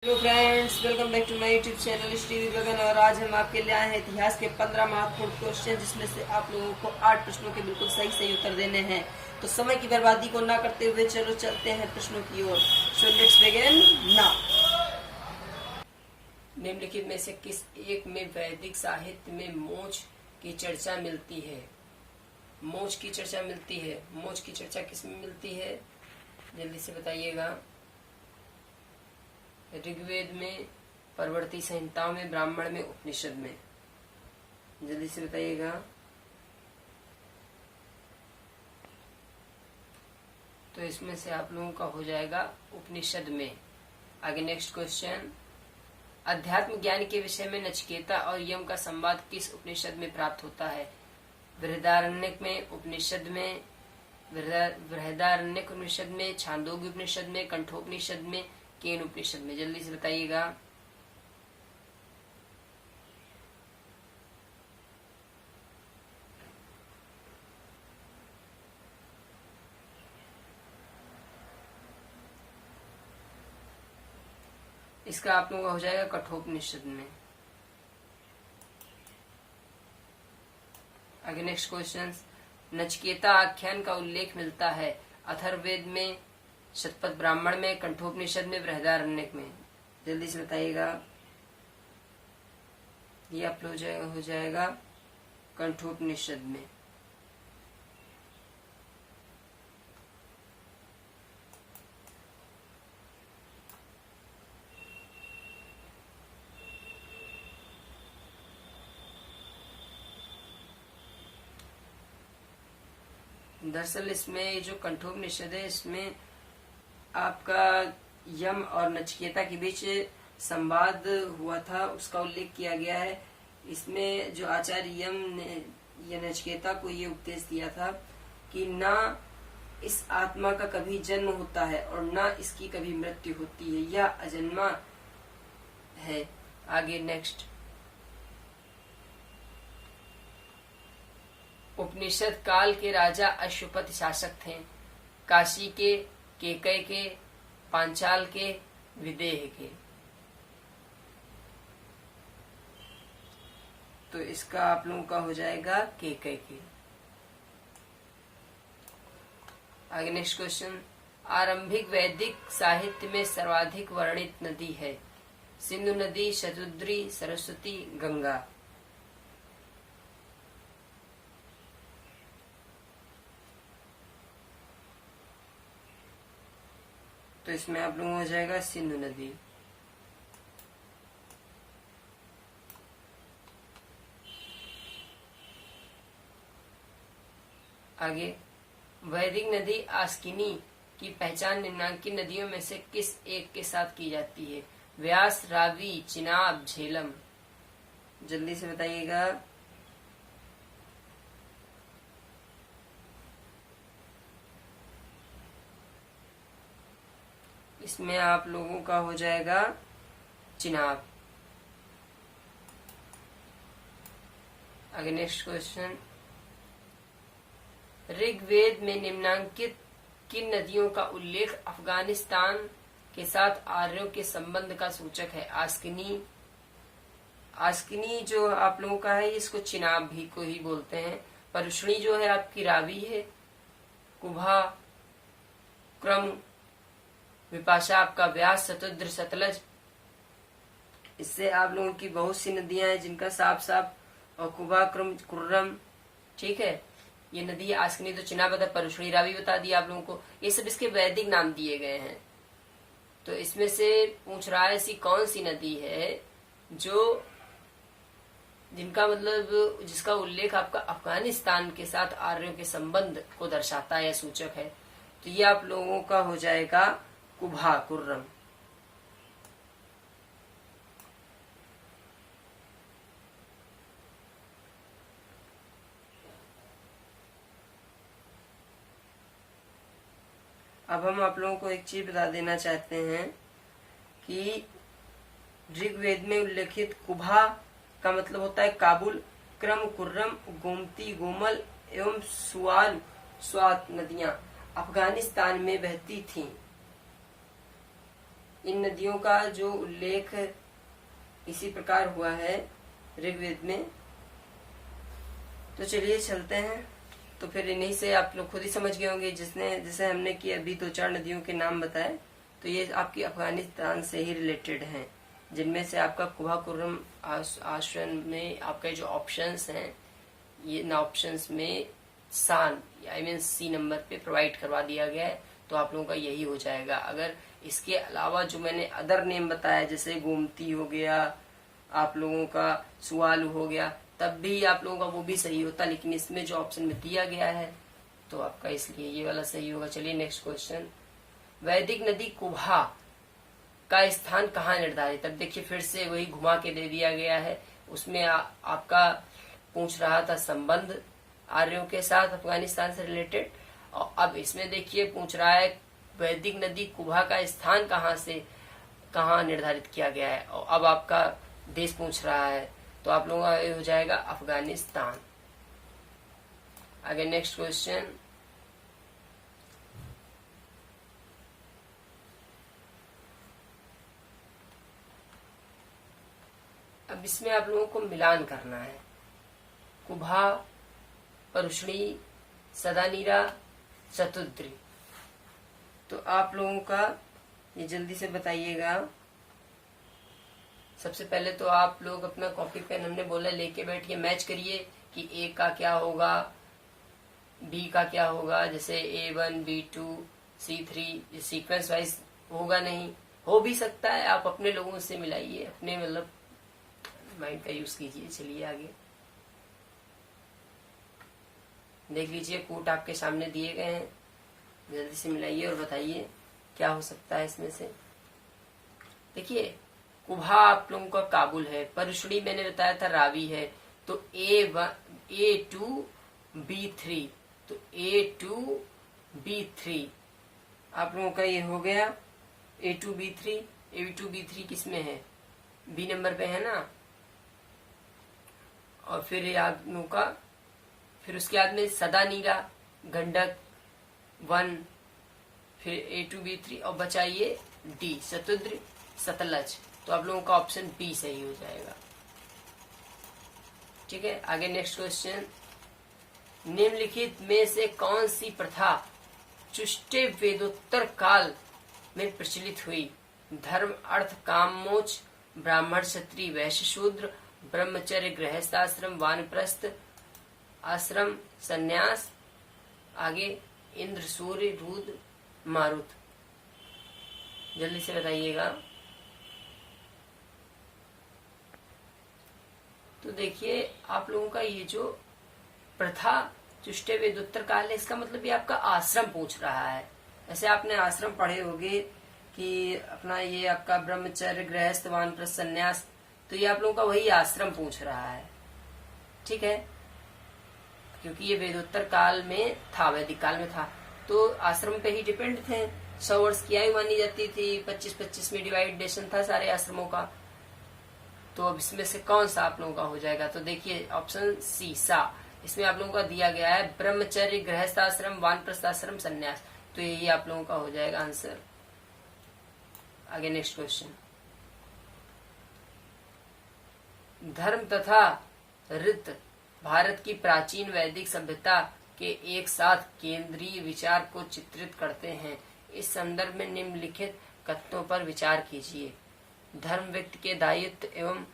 Hello friends, welcome back to my YouTube channel TV Gagan. और आज हम आपके लिए आए हैं इतिहास के 15 महत्वपूर्ण क्वेश्चन, जिसमें से आप लोगों को 8 प्रश्नों के बिल्कुल सही सही उत्तर देने हैं। तो समय की बर्बादी को ना करते हुए चलो चलते हैं प्रश्नों की ओर। So let's begin now. निम्नलिखित में से किस एक में वैदिक साहित्य में मोक्ष की चर्चा मिलती है? मोक्ष की चर्चा मिलती है। मोक्ष की चर्चा किस में मिलती है, जल्दी से बताइएगा। ऋग्वेद में, परवर्ती संहिताओं में, ब्राह्मण में, उपनिषद में। जल्दी से बताइएगा। तो इसमें से आप लोगों का हो जाएगा उपनिषद में। आगे नेक्स्ट क्वेश्चन, अध्यात्म ज्ञान के विषय में नचिकेता और यम का संवाद किस उपनिषद में प्राप्त होता है? बृहदारण्यक में, उपनिषद में, बृहदारण्यक उपनिषद में, छांदोग्य उपनिषद में, कंठोपनिषद में, केन उपनिषद में। जल्दी से बताइएगा। इसका आप लोगों का हो जाएगा कठोपनिषद में। आगे नेक्स्ट क्वेश्चन, नचिकेता आख्यान का उल्लेख मिलता है अथर्ववेद में, शतपथ ब्राह्मण में, कंठोपनिषद में, बृहदारण्यक में। जल्दी से बताइएगा। ये आप लोग हो जाएगा कंठोपनिषद में। दरअसल इसमें जो कंठोपनिषद है, इसमें आपका यम और नचिकेता के बीच संवाद हुआ था, उसका उल्लेख किया गया है। इसमें जो आचार्य यम ने नचिकेता को ये उपदेश दिया था कि ना इस आत्मा का कभी जन्म होता है और ना इसकी कभी मृत्यु होती है, यह अजन्मा है। आगे नेक्स्ट, उपनिषद काल के राजा अश्वपति शासक थे। काशी के, केकय के, पांचाल के, विदेह के। तो इसका आप लोगों का हो जाएगा केकय के। आगे नेक्स्ट क्वेश्चन, आरंभिक वैदिक साहित्य में सर्वाधिक वर्णित नदी है? सिंधु नदी, शतद्री, सरस्वती, गंगा। तो इसमें आप लोगों को हो जाएगा सिंधु नदी। आगे, वैदिक नदी आस्किनी की पहचान निम्नांकित नदियों में से किस एक के साथ की जाती है? व्यास, रावी, चिनाब, झेलम। जल्दी से बताइएगा। इसमें आप लोगों का हो जाएगा चिनाब। आगे नेक्स्ट क्वेश्चन, ऋग्वेद में निम्नांकित किन नदियों का उल्लेख अफगानिस्तान के साथ आर्यों के संबंध का सूचक है? आस्किनी। आस्किनी जो आप लोगों का है, इसको चिनाब भी को ही बोलते हैं। परुष्णी जो है आपकी रावी है। कुभा, क्रम, विपाशा आपका व्यास, शतद्र, सतलज। इससे आप लोगों की बहुत सी नदियां हैं जिनका साफ साफ, और कुबा, क्रम, कुर्रम, ठीक है। ये नदी आस्किनी तो चिनाब बता, परुष्णी, रावी बता दिया आप लोगों को। ये सब इसके वैदिक नाम दिए गए हैं। तो इसमें से पूछ रहा है ऐसी कौन सी नदी है जो जिनका मतलब जिसका उल्लेख आपका अफगानिस्तान के साथ आर्यों के संबंध को दर्शाता है या सूचक है? तो ये आप लोगों का हो जाएगा कुभा, कुर्रम। अब हम आप लोगों को एक चीज बता देना चाहते हैं कि ऋग्वेद में उल्लेखित कुभा का मतलब होता है काबुल, क्रम, कुर्रम, गोमती, गोमल एवं सुआल, स्वात नदियां अफगानिस्तान में बहती थीं। इन नदियों का जो उल्लेख इसी प्रकार हुआ है ऋग्वेद में। तो चलिए चलते हैं। तो फिर इन्हीं से आप लोग खुद ही समझ गए होंगे, जैसे हमने कि अभी 2-4 नदियों के नाम बताए, तो ये आपकी अफगानिस्तान से ही रिलेटेड हैं, जिनमें से आपका कुबा कुर्रम आश्रम में आपके जो ऑप्शंस हैं, ये इन ऑप्शंस में सान आई मीन सी नंबर पे प्रोवाइड करवा दिया गया है, तो आप लोगों का यही हो जाएगा। अगर इसके अलावा जो मैंने अदर नेम बताया, जैसे गोमती हो गया, आप लोगों का सुवालू हो गया, तब भी आप लोगों का वो भी सही होता, लेकिन इसमें जो ऑप्शन में दिया गया है तो आपका इसलिए ये वाला सही होगा। चलिए नेक्स्ट क्वेश्चन, वैदिक नदी कुबा का स्थान कहाँ निर्धारित। अब देखिए फिर से वही घुमा के दे दिया गया है। उसमें आपका पूछ रहा था संबंध आर्यों के साथ अफगानिस्तान से रिलेटेड, और अब इसमें देखिए पूछ रहा है वैदिक नदी कुबा का स्थान कहाँ निर्धारित किया गया है, और अब आपका देश पूछ रहा है, तो आप लोगों का ये हो जाएगा अफगानिस्तान। आगे नेक्स्ट क्वेश्चन, अब इसमें आप लोगों को मिलान करना है। कुबा, परुष्णी, सदानीरा, चतुद्री। तो आप लोगों का ये जल्दी से बताइएगा। सबसे पहले तो आप लोग अपना कॉपी पेन हमने बोला लेके बैठिए, मैच करिए कि ए का क्या होगा, बी का क्या होगा। जैसे A1, B2, C3 sequence wise होगा, नहीं हो भी सकता है, आप अपने लोगों से मिलाइए, अपने मतलब माइंड का यूज कीजिए। चलिए आगे देख लीजिए, कूट आपके सामने दिए गए हैं, जल्दी से मिलाइए और बताइए क्या हो सकता है इसमें से। देखिए कुबा आप लोगों का काबुल है, परुष्णी मैंने बताया था रावी है, तो A2, B3, तो A2, B3 आप लोगों का ये हो गया। A2, B3 किसमें है, बी नंबर पे है ना। और फिर आप लोगों का फिर उसके बाद में सदानीरा, गंडक 1, फिर A2, B3 और बचाइए डी चतुद्र सतलज। तो आप लोगों का ऑप्शन बी सही हो जाएगा। ठीक है, आगे नेक्स्ट क्वेश्चन, निम्नलिखित में से कौन सी प्रथा चुष्टे वेदोत्तर काल में प्रचलित हुई। धर्म, अर्थ, काम, मोक्ष, ब्राह्मण, क्षत्रिय, वैश्य, शूद्र, ब्रह्मचर्य, गृहस्थाश्रम, वानप्रस्थ आश्रम, संन्यास। आगे इंद्र, सूर्य, रुद्र, मारुत। जल्दी से बताइएगा। तो देखिए आप लोगों का ये जो प्रथा चुष्टे वेदोत्तर काल है, इसका मतलब ये आपका आश्रम पूछ रहा है। ऐसे आपने आश्रम पढ़े होंगे कि अपना ये आपका ब्रह्मचर्य, गृहस्थ, वानप्रस्थ, संन्यास, तो ये आप लोगों का वही आश्रम पूछ रहा है। ठीक है, क्योंकि ये वेदोत्तर काल में था, वैदिक काल में था, तो आश्रम पे ही डिपेंड थे। 100 वर्ष की आयु मानी जाती थी, 25-25 में डिवाइडेशन था सारे आश्रमों का। तो अब इसमें से कौन सा आप लोगों का हो जाएगा। तो देखिए ऑप्शन सी सा, इसमें आप लोगों का दिया गया है ब्रह्मचर्य, गृहस्थाश्रम, वानप्रस्थाश्रम, संन्यास। तो यही आप लोगों का हो जाएगा आंसर। आगे नेक्स्ट क्वेश्चन, धर्म तथा रीत भारत की प्राचीन वैदिक सभ्यता के एक साथ केंद्रीय विचार को चित्रित करते हैं। इस संदर्भ में निम्नलिखित कथनों पर विचार कीजिए। धर्म व्यक्ति के दायित्व एवं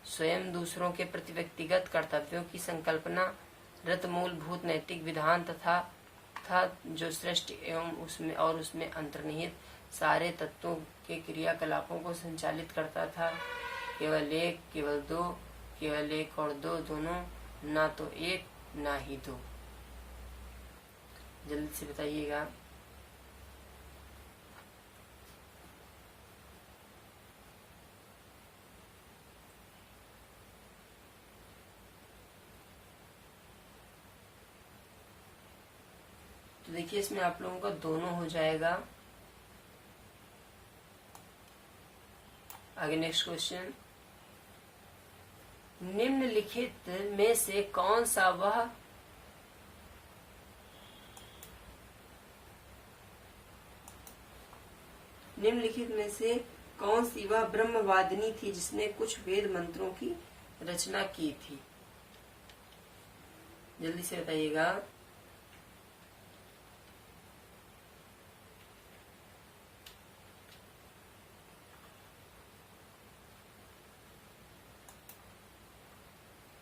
स्वयं दूसरों के प्रति व्यक्तिगत कर्तव्यों की संकल्पना, रीत मूलभूत नैतिक विधान तथा जो सृष्टि एवं उसमें अंतर्निहित सारे तत्वों के क्रियाकलापों को संचालित करता था। केवल एक, केवल दो, केवल एक और दो दोनों, ना तो एक ना ही दो। जल्दी से बताइएगा। तो देखिए इसमें आप लोगों का दोनों हो जाएगा। आगे नेक्स्ट क्वेश्चन, निम्नलिखित में से कौन सा वह निम्नलिखित में से कौन सी वह ब्रह्मवादिनी थी जिसने कुछ वेद मंत्रों की रचना की थी? जल्दी से बताइएगा।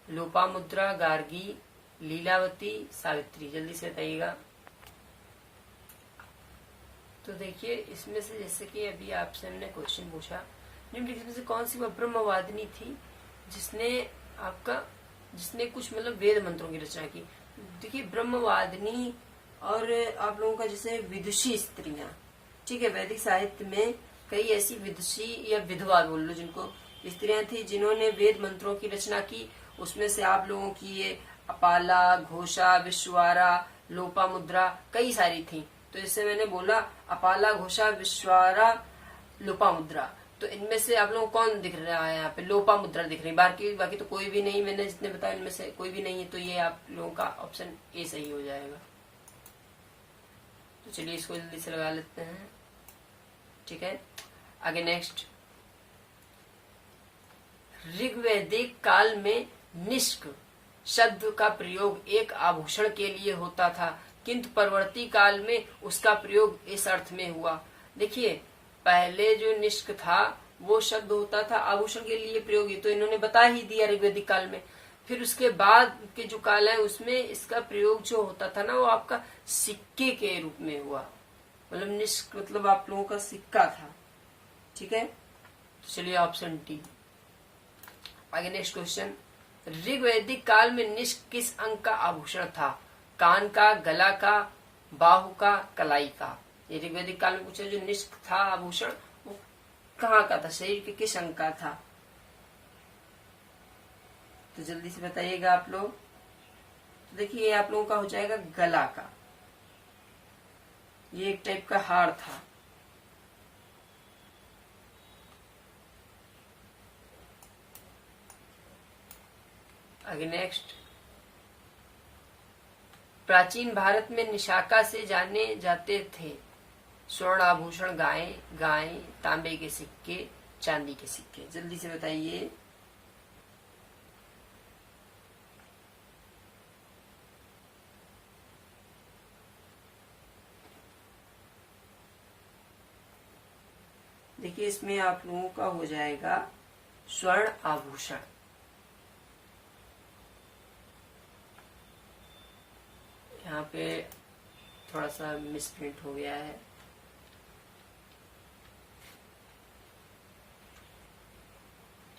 लोपामुद्रा, गार्गी, लीलावती, सावित्री। जल्दी से बताइएगा। तो देखिए इसमें से, जैसे कि अभी आपसे हमने क्वेश्चन पूछा, निम्नलिखित में से कौन सी वह ब्रह्मवादिनी थी जिसने कुछ मतलब वेद मंत्रों की रचना की? देखिए ब्रह्मवादिनी और आप लोगों का जैसे विदुषी स्त्रियां, ठीक है, वैदिक साहित्य में कई ऐसी विदुषी या विधवा बोल लो जिनको स्त्रियां थी जिन्होंने वेद मंत्रों की रचना की। उसमें से आप लोगों की ये अपाला, घोषा, विश्वारा, लोपामुद्रा कई सारी थी। तो जैसे मैंने बोला अपाला, घोषा, विश्वारा, लोपामुद्रा, तो इनमें से आप लोगों को कौन दिख रहा है? यहाँ पे लोपामुद्रा दिख रही है। बाकी तो कोई भी नहीं, मैंने जितने बताया इनमें से कोई भी नहीं है। तो ये आप लोगों का ऑप्शन ए सही हो जाएगा। तो चलिए इसको जल्दी से लगा लेते हैं, ठीक है। आगे नेक्स्ट, ऋग्वैदिक काल में निष्क शब्द का प्रयोग एक आभूषण के लिए होता था, किंतु परवर्ती काल में उसका प्रयोग इस अर्थ में हुआ। देखिए पहले जो निष्क था वो शब्द होता था आभूषण के लिए प्रयोगी, तो इन्होंने बता ही दिया ऋग्वैदिक काल में। फिर उसके बाद के जो काल है उसमें इसका प्रयोग जो होता था ना वो आपका सिक्के के रूप में हुआ। मतलब निष्क मतलब आप लोगों का सिक्का था, ठीक है। तो चलिए ऑप्शन डी। आगे नेक्स्ट क्वेश्चन, ऋग्वैदिक काल में निष्क किस अंग का आभूषण था? कान का, गला का, बाहु का, कलाई का? ये ऋग्वैदिक काल में पूछा जो निष्क था आभूषण वो कहाँ का था, शरीर के किस अंग का था? तो जल्दी से बताइएगा आप लोग। तो देखिए आप लोगों का हो जाएगा गला का। ये एक टाइप का हार था। आगे नेक्स्ट, प्राचीन भारत में निशाका से जाने जाते थे स्वर्ण आभूषण गाय, तांबे के सिक्के, चांदी के सिक्के। जल्दी से बताइए। देखिए इसमें आप लोगों का हो जाएगा स्वर्ण आभूषण। यहाँ पे थोड़ा सा मिसप्रिंट हो गया है,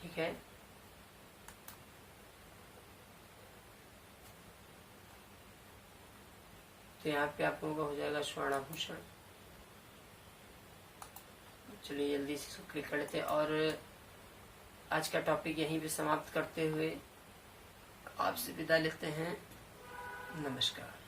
ठीक है। तो यहाँ पे आप लोगों का हो जाएगा स्वर्ण आभूषण। चलिए जल्दी से इसको क्लिक कर लेते हैं और आज का टॉपिक यहीं पे समाप्त करते हुए आपसे विदा लेते हैं। नमस्कार।